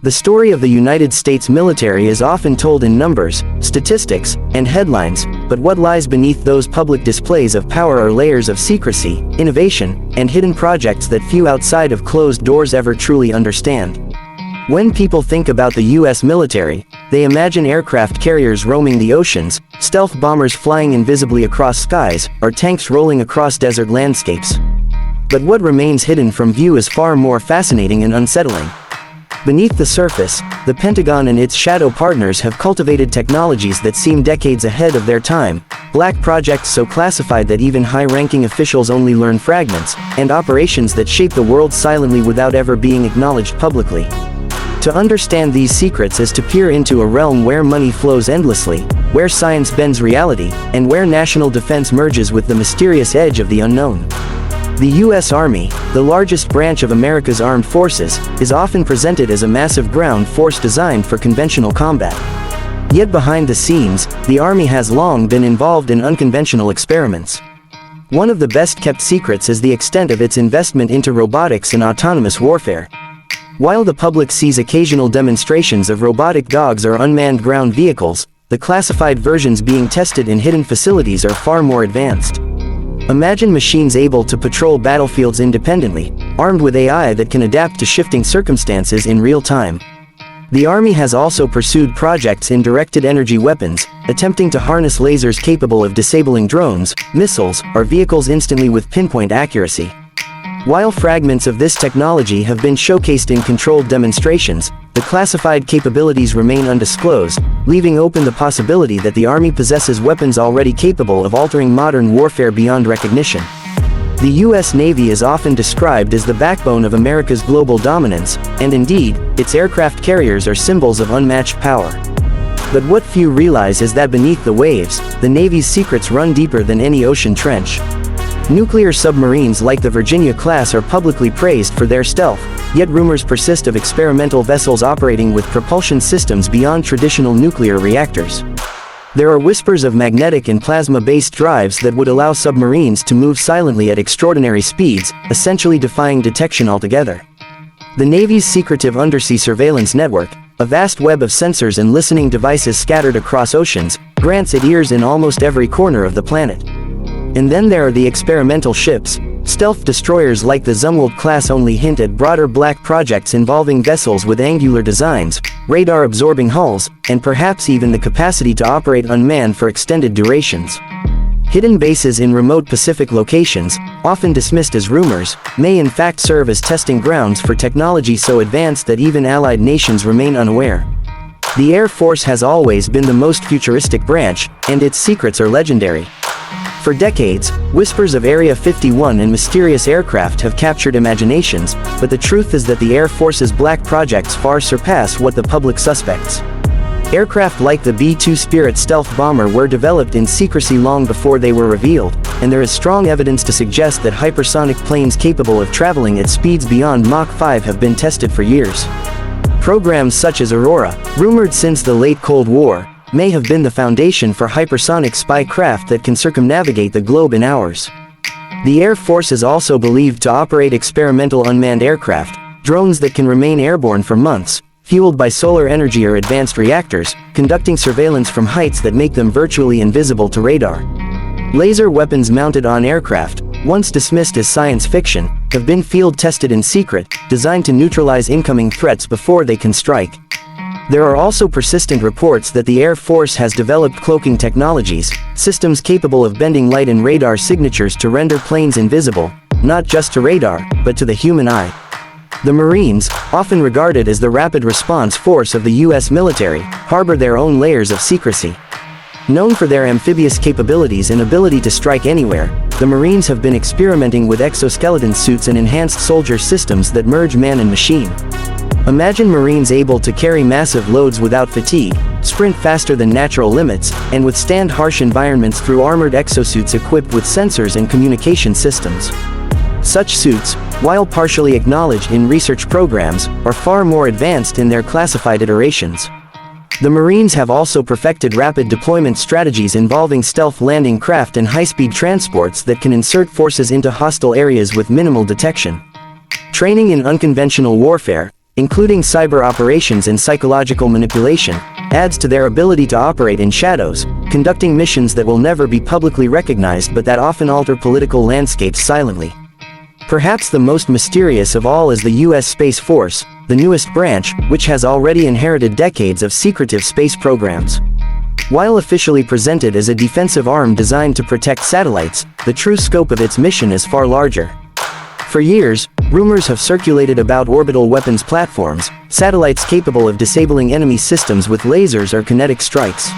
The story of the United States military is often told in numbers, statistics, and headlines, but what lies beneath those public displays of power are layers of secrecy, innovation, and hidden projects that few outside of closed doors ever truly understand. When people think about the U.S. military, they imagine aircraft carriers roaming the oceans, stealth bombers flying invisibly across skies, or tanks rolling across desert landscapes. But what remains hidden from view is far more fascinating and unsettling. Beneath the surface, the Pentagon and its shadow partners have cultivated technologies that seem decades ahead of their time, black projects so classified that even high-ranking officials only learn fragments, and operations that shape the world silently without ever being acknowledged publicly. To understand these secrets is to peer into a realm where money flows endlessly, where science bends reality, and where national defense merges with the mysterious edge of the unknown. The U.S. Army, the largest branch of America's armed forces, is often presented as a massive ground force designed for conventional combat. Yet behind the scenes, the Army has long been involved in unconventional experiments. One of the best-kept secrets is the extent of its investment into robotics and autonomous warfare. While the public sees occasional demonstrations of robotic dogs or unmanned ground vehicles, the classified versions being tested in hidden facilities are far more advanced. Imagine machines able to patrol battlefields independently, armed with AI that can adapt to shifting circumstances in real time. The Army has also pursued projects in directed energy weapons, attempting to harness lasers capable of disabling drones, missiles, or vehicles instantly with pinpoint accuracy. While fragments of this technology have been showcased in controlled demonstrations, the classified capabilities remain undisclosed, leaving open the possibility that the Army possesses weapons already capable of altering modern warfare beyond recognition. The U.S. Navy is often described as the backbone of America's global dominance, and indeed, its aircraft carriers are symbols of unmatched power. But what few realize is that beneath the waves, the Navy's secrets run deeper than any ocean trench. Nuclear submarines like the Virginia class are publicly praised for their stealth, yet rumors persist of experimental vessels operating with propulsion systems beyond traditional nuclear reactors. There are whispers of magnetic and plasma-based drives that would allow submarines to move silently at extraordinary speeds, essentially defying detection altogether. The Navy's secretive undersea surveillance network, a vast web of sensors and listening devices scattered across oceans, grants it ears in almost every corner of the planet. And then there are the experimental ships. Stealth destroyers like the Zumwalt class only hint at broader black projects involving vessels with angular designs, radar-absorbing hulls, and perhaps even the capacity to operate unmanned for extended durations. Hidden bases in remote Pacific locations, often dismissed as rumors, may in fact serve as testing grounds for technology so advanced that even allied nations remain unaware. The Air Force has always been the most futuristic branch, and its secrets are legendary. For decades, whispers of Area 51 and mysterious aircraft have captured imaginations, but the truth is that the Air Force's black projects far surpass what the public suspects. Aircraft like the B-2 Spirit stealth bomber were developed in secrecy long before they were revealed, and there is strong evidence to suggest that hypersonic planes capable of traveling at speeds beyond Mach 5 have been tested for years. Programs such as Aurora, rumored since the late Cold War, may have been the foundation for hypersonic spy craft that can circumnavigate the globe in hours. The Air Force is also believed to operate experimental unmanned aircraft, drones that can remain airborne for months, fueled by solar energy or advanced reactors, conducting surveillance from heights that make them virtually invisible to radar. Laser weapons mounted on aircraft, once dismissed as science fiction, have been field-tested in secret, designed to neutralize incoming threats before they can strike. There are also persistent reports that the Air Force has developed cloaking technologies, systems capable of bending light and radar signatures to render planes invisible, not just to radar, but to the human eye. The Marines, often regarded as the rapid response force of the U.S. military, harbor their own layers of secrecy. Known for their amphibious capabilities and ability to strike anywhere, the Marines have been experimenting with exoskeleton suits and enhanced soldier systems that merge man and machine. Imagine Marines able to carry massive loads without fatigue, sprint faster than natural limits, and withstand harsh environments through armored exosuits equipped with sensors and communication systems. Such suits, while partially acknowledged in research programs, are far more advanced in their classified iterations. The Marines have also perfected rapid deployment strategies involving stealth landing craft and high-speed transports that can insert forces into hostile areas with minimal detection. Training in unconventional warfare, including cyber operations and psychological manipulation, adds to their ability to operate in shadows, conducting missions that will never be publicly recognized but that often alter political landscapes silently. Perhaps the most mysterious of all is the U.S. Space Force, the newest branch, which has already inherited decades of secretive space programs. While officially presented as a defensive arm designed to protect satellites, the true scope of its mission is far larger. For years, rumors have circulated about orbital weapons platforms, satellites capable of disabling enemy systems with lasers or kinetic strikes.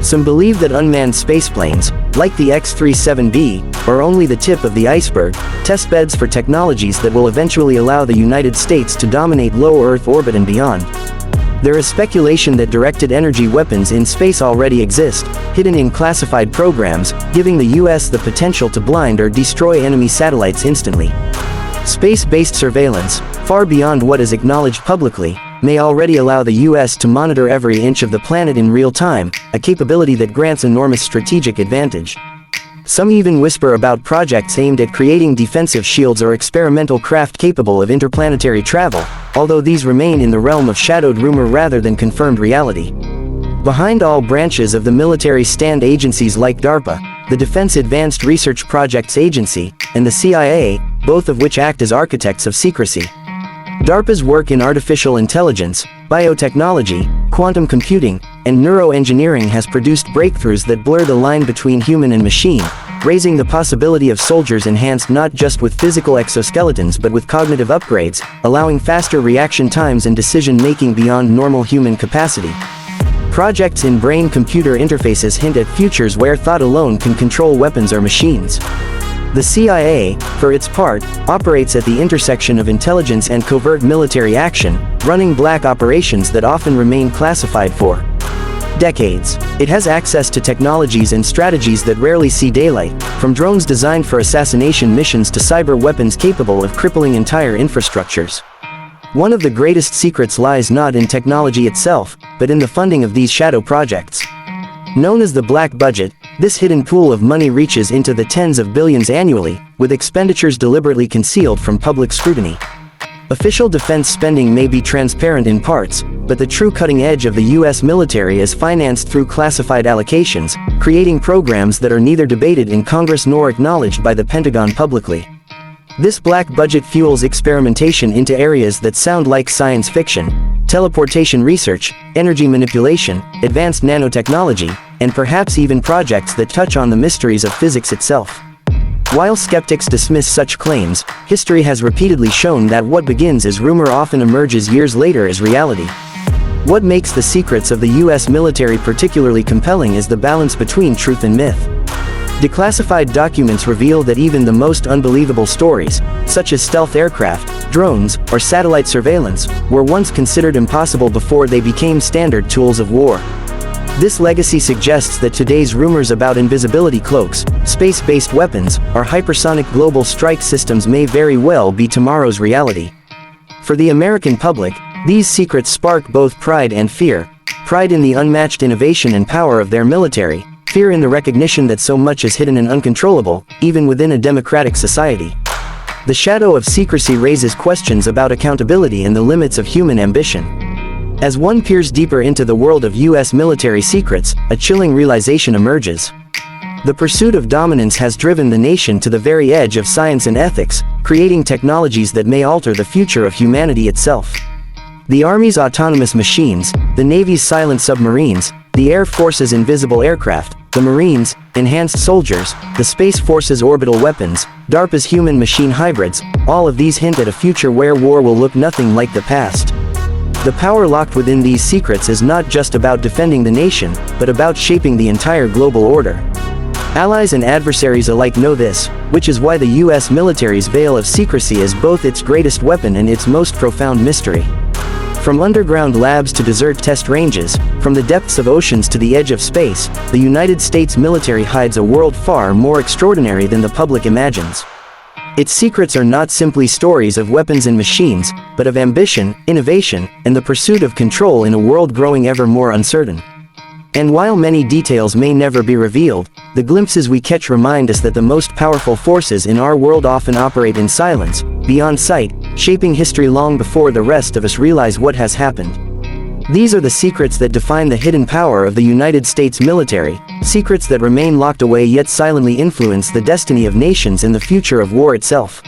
Some believe that unmanned spaceplanes, like the X-37B, are only the tip of the iceberg, testbeds for technologies that will eventually allow the United States to dominate low Earth orbit and beyond. There is speculation that directed energy weapons in space already exist, hidden in classified programs, giving the U.S. the potential to blind or destroy enemy satellites instantly. Space-based surveillance, far beyond what is acknowledged publicly, may already allow the U.S. to monitor every inch of the planet in real time, a capability that grants enormous strategic advantage. Some even whisper about projects aimed at creating defensive shields or experimental craft capable of interplanetary travel, although these remain in the realm of shadowed rumor rather than confirmed reality. Behind all branches of the military stand agencies like DARPA, the Defense Advanced Research Projects Agency, and the CIA, both of which act as architects of secrecy. DARPA's work in artificial intelligence, biotechnology, quantum computing, and neuroengineering has produced breakthroughs that blur the line between human and machine, raising the possibility of soldiers enhanced not just with physical exoskeletons but with cognitive upgrades, allowing faster reaction times and decision-making beyond normal human capacity. Projects in brain-computer interfaces hint at futures where thought alone can control weapons or machines. The CIA, for its part, operates at the intersection of intelligence and covert military action, running black operations that often remain classified for decades. It has access to technologies and strategies that rarely see daylight, from drones designed for assassination missions to cyber weapons capable of crippling entire infrastructures. One of the greatest secrets lies not in technology itself, but in the funding of these shadow projects. Known as the black budget, this hidden pool of money reaches into the tens of billions annually, with expenditures deliberately concealed from public scrutiny. Official defense spending may be transparent in parts, but the true cutting edge of the U.S. military is financed through classified allocations, creating programs that are neither debated in Congress nor acknowledged by the Pentagon publicly. This black budget fuels experimentation into areas that sound like science fiction: teleportation research, energy manipulation, advanced nanotechnology, and perhaps even projects that touch on the mysteries of physics itself. While skeptics dismiss such claims, history has repeatedly shown that what begins as rumor often emerges years later as reality. What makes the secrets of the U.S. military particularly compelling is the balance between truth and myth. Declassified documents reveal that even the most unbelievable stories, such as stealth aircraft, drones, or satellite surveillance, were once considered impossible before they became standard tools of war. This legacy suggests that today's rumors about invisibility cloaks, space-based weapons, or hypersonic global strike systems may very well be tomorrow's reality. For the American public, these secrets spark both pride and fear: pride in the unmatched innovation and power of their military, fear in the recognition that so much is hidden and uncontrollable, even within a democratic society. The shadow of secrecy raises questions about accountability and the limits of human ambition. As one peers deeper into the world of U.S. military secrets, a chilling realization emerges. The pursuit of dominance has driven the nation to the very edge of science and ethics, creating technologies that may alter the future of humanity itself. The Army's autonomous machines, the Navy's silent submarines, the Air Force's invisible aircraft, the Marines' enhanced soldiers, the Space Force's orbital weapons, DARPA's human-machine hybrids, all of these hint at a future where war will look nothing like the past. The power locked within these secrets is not just about defending the nation, but about shaping the entire global order. Allies and adversaries alike know this, which is why the U.S. military's veil of secrecy is both its greatest weapon and its most profound mystery. From underground labs to desert test ranges, from the depths of oceans to the edge of space, the United States military hides a world far more extraordinary than the public imagines. Its secrets are not simply stories of weapons and machines, but of ambition, innovation, and the pursuit of control in a world growing ever more uncertain. And while many details may never be revealed, the glimpses we catch remind us that the most powerful forces in our world often operate in silence, beyond sight, shaping history long before the rest of us realize what has happened. These are the secrets that define the hidden power of the United States military, secrets that remain locked away yet silently influence the destiny of nations and the future of war itself.